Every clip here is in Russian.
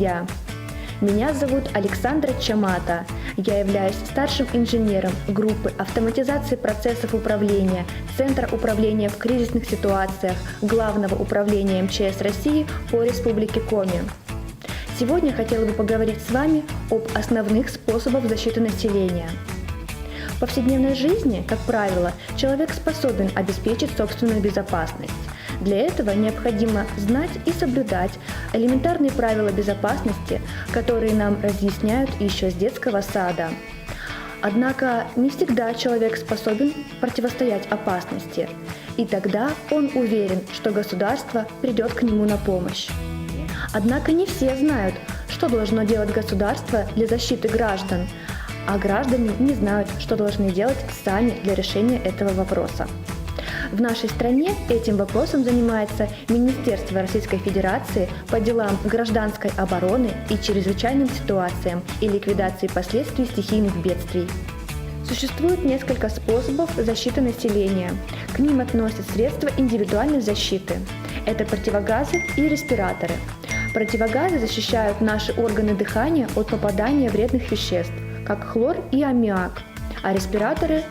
друзья! Меня зовут Александра Чамата. Я являюсь старшим инженером группы автоматизации процессов управления Центра управления в кризисных ситуациях Главного управления МЧС России по Республике Коми. Сегодня хотела бы поговорить с вами об основных способах защиты населения. В повседневной жизни, как правило, человек способен обеспечить собственную безопасность. Для этого необходимо знать и соблюдать элементарные правила безопасности, которые нам разъясняют еще с детского сада. Однако не всегда человек способен противостоять опасности, и тогда он уверен, что государство придет к нему на помощь. Однако не все знают, что должно делать государство для защиты граждан, а граждане не знают, что должны делать сами для решения этого вопроса. В нашей стране этим вопросом занимается Министерство Российской Федерации по делам гражданской обороны и чрезвычайным ситуациям и ликвидации последствий стихийных бедствий. Существует несколько способов защиты населения. К ним относят средства индивидуальной защиты. Это противогазы и респираторы. Противогазы защищают наши органы дыхания от попадания вредных веществ, как хлор и аммиак, а респираторы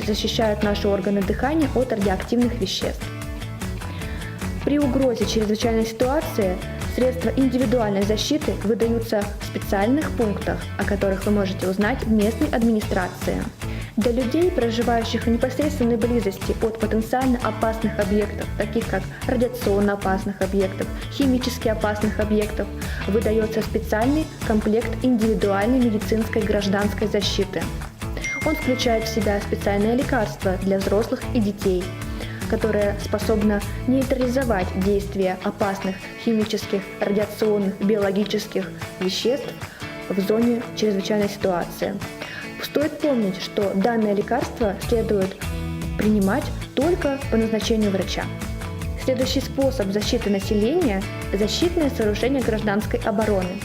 защищают наши органы дыхания от радиоактивных веществ. При угрозе чрезвычайной ситуации средства индивидуальной защиты выдаются в специальных пунктах, о которых вы можете узнать в местной администрации. Для людей, проживающих в непосредственной близости от потенциально опасных объектов, таких как радиационно опасных объектов, химически опасных объектов, выдается специальный комплект индивидуальной медицинской гражданской защиты. Он включает в себя специальное лекарство для взрослых и детей, которое способно нейтрализовать действие опасных химических, радиационных, биологических веществ в зоне чрезвычайной ситуации. Стоит помнить, что данное лекарство следует принимать только по назначению врача. Следующий способ защиты населения – защитное сооружение гражданской обороны.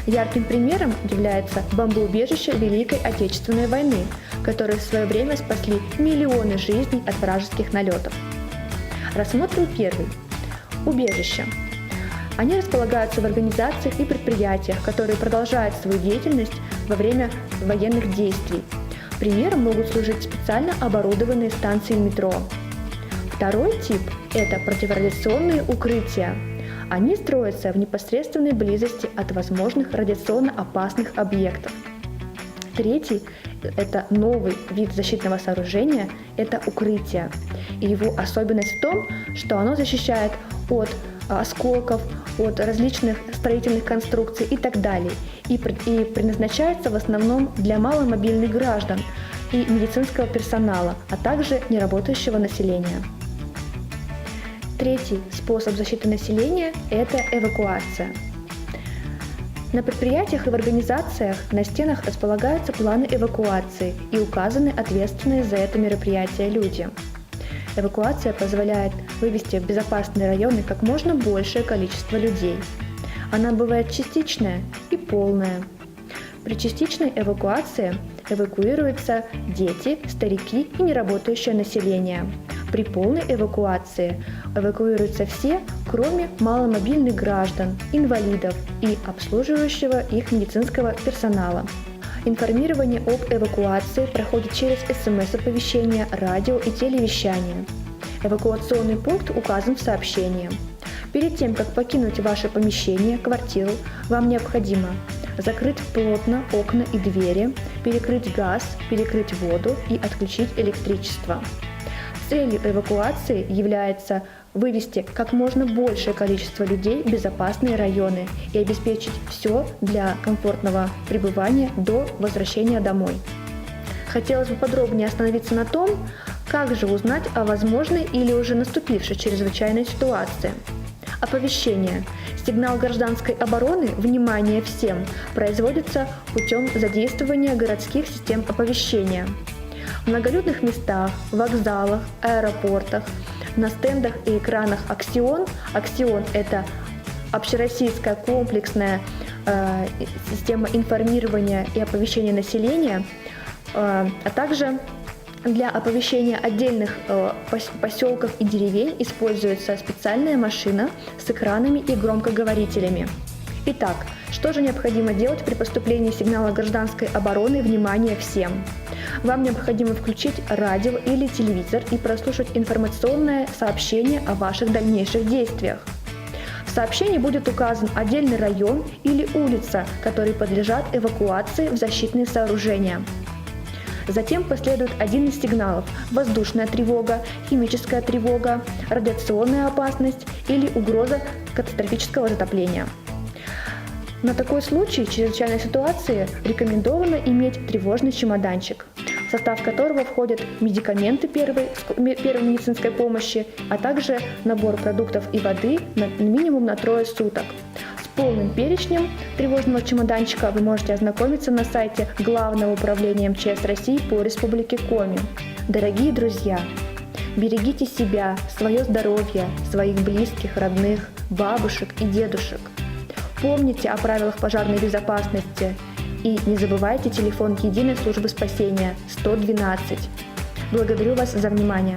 Ярким примером является бомбоубежище Великой Отечественной войны, которые в свое время спасли миллионы жизней от вражеских налетов. Рассмотрим первый – убежища. Они располагаются в организациях и предприятиях, которые продолжают свою деятельность во время военных действий. Примером могут служить специально оборудованные станции метро. Второй тип – это противорадиационные укрытия. Они строятся в непосредственной близости от возможных радиационно опасных объектов. Третий – это новый вид защитного сооружения – это укрытие. И его особенность в том, что оно защищает от осколков, от различных строительных конструкций и так далее. И предназначается в основном для маломобильных граждан и медицинского персонала, а также неработающего населения. Третий способ защиты населения – это эвакуация. На предприятиях и в организациях на стенах располагаются планы эвакуации и указаны ответственные за это мероприятие люди. Эвакуация позволяет вывести в безопасные районы как можно большее количество людей. Она бывает частичная и полная. При частичной эвакуации эвакуируются дети, старики и неработающее население. При полной эвакуации эвакуируются все, кроме маломобильных граждан, инвалидов и обслуживающего их медицинского персонала. Информирование об эвакуации проходит через СМС-оповещения, радио и телевещание. Эвакуационный пункт указан в сообщении. Перед тем, как покинуть ваше помещение, квартиру, вам необходимо закрыть плотно окна и двери, перекрыть газ, перекрыть воду и отключить электричество. Целью эвакуации является вывести как можно большее количество людей в безопасные районы и обеспечить все для комфортного пребывания до возвращения домой. Хотелось бы подробнее остановиться на том, как же узнать о возможной или уже наступившей чрезвычайной ситуации. Оповещение. Сигнал гражданской обороны «Внимание всем» производится путем задействования городских систем оповещения. В многолюдных местах, вокзалах, аэропортах, на стендах и экранах Аксион. Аксион – это общероссийская комплексная система информирования и оповещения населения, а также для оповещения отдельных поселков и деревень используется специальная машина с экранами и громкоговорителями. Итак, Что же необходимо делать при поступлении сигнала гражданской обороны «Внимание всем»? Вам необходимо включить радио или телевизор и прослушать информационное сообщение о ваших дальнейших действиях. В сообщении будет указан отдельный район или улица, которые подлежат эвакуации в защитные сооружения. Затем последует один из сигналов – воздушная тревога, химическая тревога, радиационная опасность или угроза катастрофического затопления. На такой случай чрезвычайной ситуации рекомендовано иметь тревожный чемоданчик, в состав которого входят медикаменты первой медицинской помощи, а также набор продуктов и воды минимум на 3 суток. С полным перечнем тревожного чемоданчика вы можете ознакомиться на сайте Главного управления МЧС России по Республике Коми. Дорогие друзья, берегите себя, свое здоровье, своих близких, родных, бабушек и дедушек. Помните о правилах пожарной безопасности и не забывайте телефон Единой службы спасения 112. Благодарю вас за внимание.